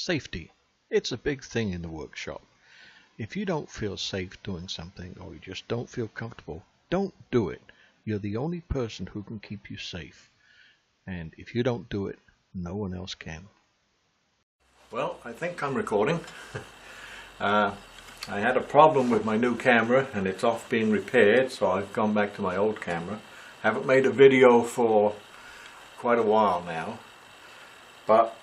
Safety. It's a big thing in the workshop. If you don't feel safe doing something, or you just don't feel comfortable, don't do it. You're the only person who can keep you safe. And if you don't do it, no one else can. Well, I think I'm recording. I had a problem with my new camera and it's off being repaired, so I've gone back to my old camera. Haven't made a video for quite a while now, but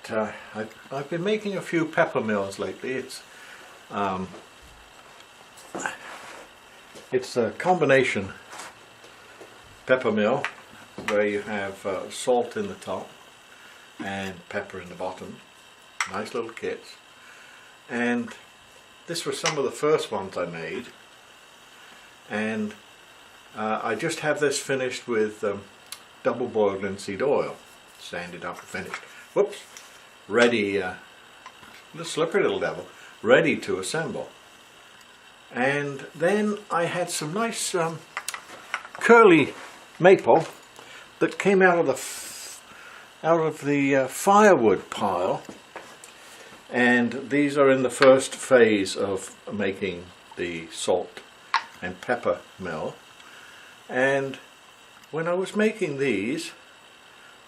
I've been making a few pepper mills lately. It's a combination pepper mill where you have salt in the top and pepper in the bottom. Nice little kits. And this was some of the first ones I made, and I just have this finished with double boiled linseed oil, sanded up and finished. Whoops! Ready, little slippery little devil, ready to assemble. And then I had some nice curly maple that came out of the firewood pile, and these are in the first phase of making the salt and pepper mill. And when I was making these,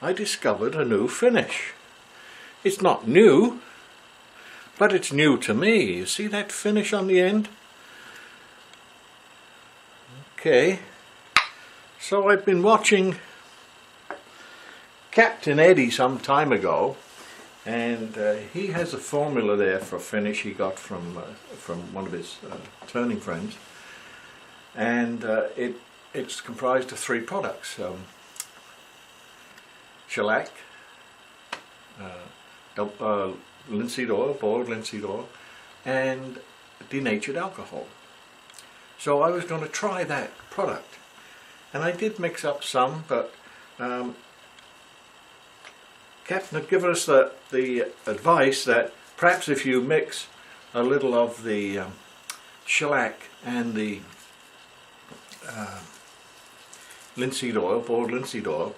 I discovered a new finish. It's not new, but it's new to me. You see that finish on the end? Okay, so I've been watching Captain Eddie some time ago, and he has a formula there for finish he got from one of his turning friends, and it's comprised of 3 products: shellac, linseed oil, boiled linseed oil, and denatured alcohol. So I was going to try that product, and I did mix up some, but Captain had given us the advice that perhaps if you mix a little of the shellac and the linseed oil, boiled linseed oil,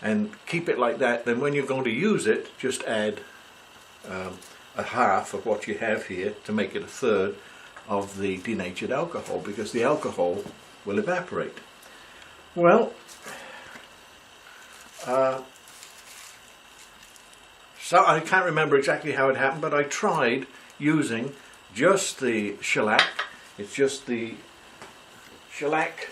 and keep it like that, then when you're going to use it, just add a half of what you have here to make it a third of the denatured alcohol, because the alcohol will evaporate. Well, so I can't remember exactly how it happened, but I tried using just the shellac. It's just the shellac,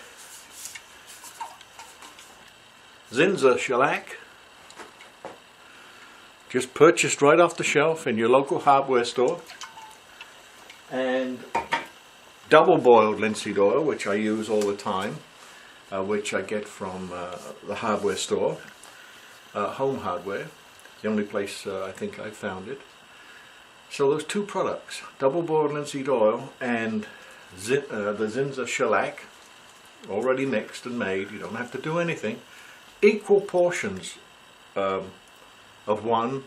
Zinza shellac, just purchased right off the shelf in your local hardware store, and double boiled linseed oil, which I use all the time, which I get from the hardware store, Home Hardware, the only place I think I found it. So those 2 products, double boiled linseed oil and the Zinza shellac, already mixed and made, you don't have to do anything, equal portions of one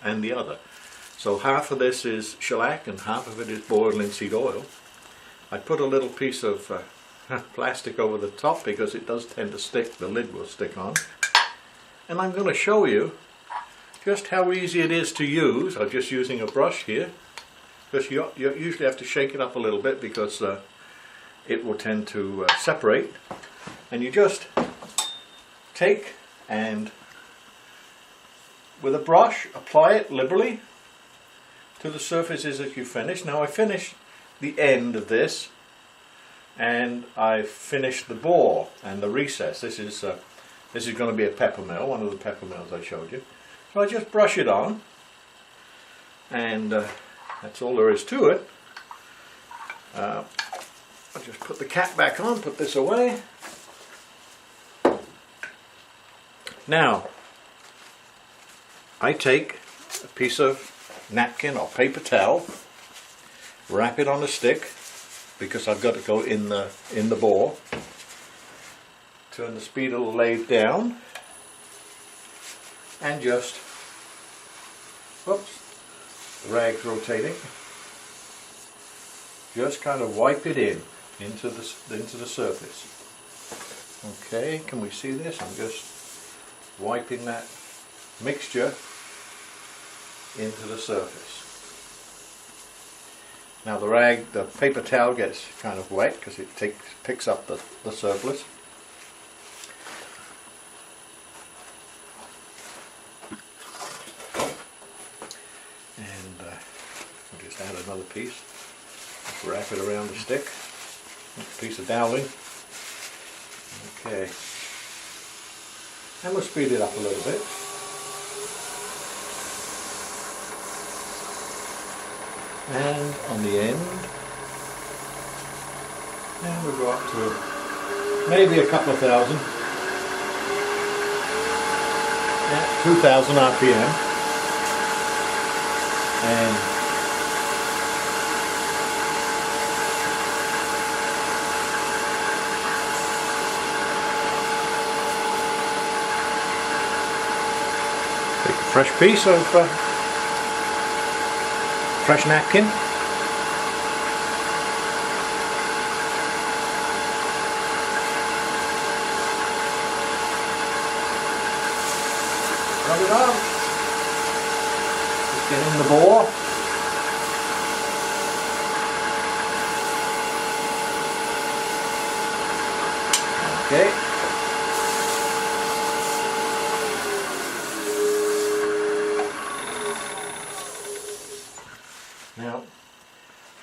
and the other. So half of this is shellac and half of it is boiled linseed oil. I put a little piece of plastic over the top because it does tend to stick, the lid will stick on. And I'm going to show you just how easy it is to use. I'm just using a brush here, because you usually have to shake it up a little bit because it will tend to separate. And you just take and with a brush apply it liberally to the surfaces that you finish. Now I finished the end of this, and I've finished the bore and the recess. This is going to be a pepper mill, one of the pepper mills I showed you. So I just brush it on, and that's all there is to it. I'll just put the cap back on, put this away. Now, I take a piece of napkin or paper towel, wrap it on a stick, because I've got to go in the bore. Turn the speed of the lathe down, and just, whoops, the rag's rotating, just kind of wipe it into the surface. Okay, can we see this? I'm just wiping that mixture into the surface. Now the paper towel gets kind of wet because it picks up the surplus. And I'll just add another piece. Just wrap it around the stick. A piece of doweling. Okay. And we'll speed it up a little bit. And on the end, and we'll go up to maybe a couple of thousand. Yeah, 2,000 RPM. And take a fresh piece of fresh napkin. Rub it on. Just get in the bore. Okay. Now,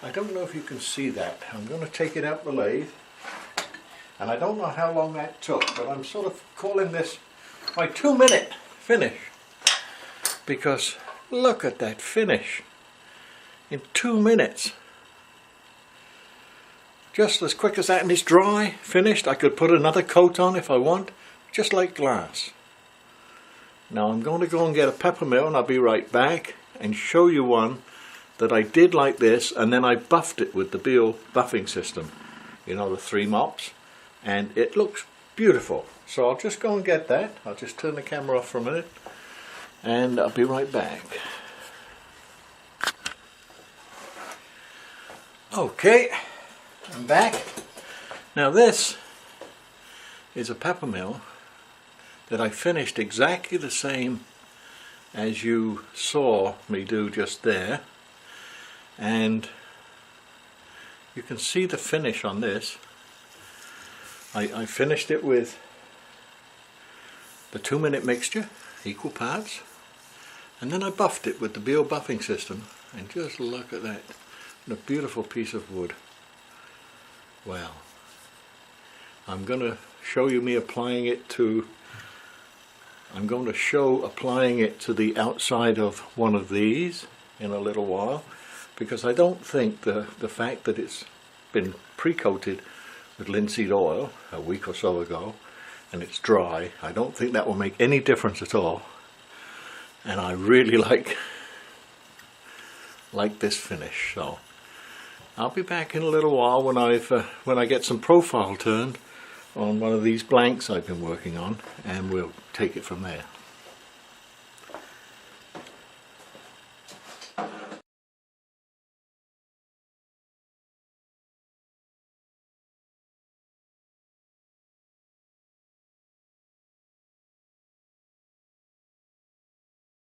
I don't know if you can see that. I'm going to take it out the lathe, and I don't know how long that took, but I'm sort of calling this my 2-minute finish, because look at that finish in 2 minutes. Just as quick as that, and it's dry, finished. I could put another coat on if I want, just like glass. Now I'm going to go and get a pepper mill, and I'll be right back and show you one that I did like this, and then I buffed it with the Beal buffing system, you know, the 3 mops, and it looks beautiful. So I'll just go and get that. I'll just turn the camera off for a minute, and I'll be right back. Okay, I'm back. Now this is a pepper mill that I finished exactly the same as you saw me do just there. And you can see the finish on this. I finished it with the 2-minute mixture, equal parts, and then I buffed it with the Beal buffing system, and just look at that, a beautiful piece of wood. Well, I'm going to show you me applying it to, I'm going to show applying it to the outside of one of these in a little while, because I don't think the fact that it's been pre-coated with linseed oil a week or so ago and it's dry, I don't think that will make any difference at all. And I really like this finish. So I'll be back in a little while when I get some profile turned on one of these blanks I've been working on, and we'll take it from there.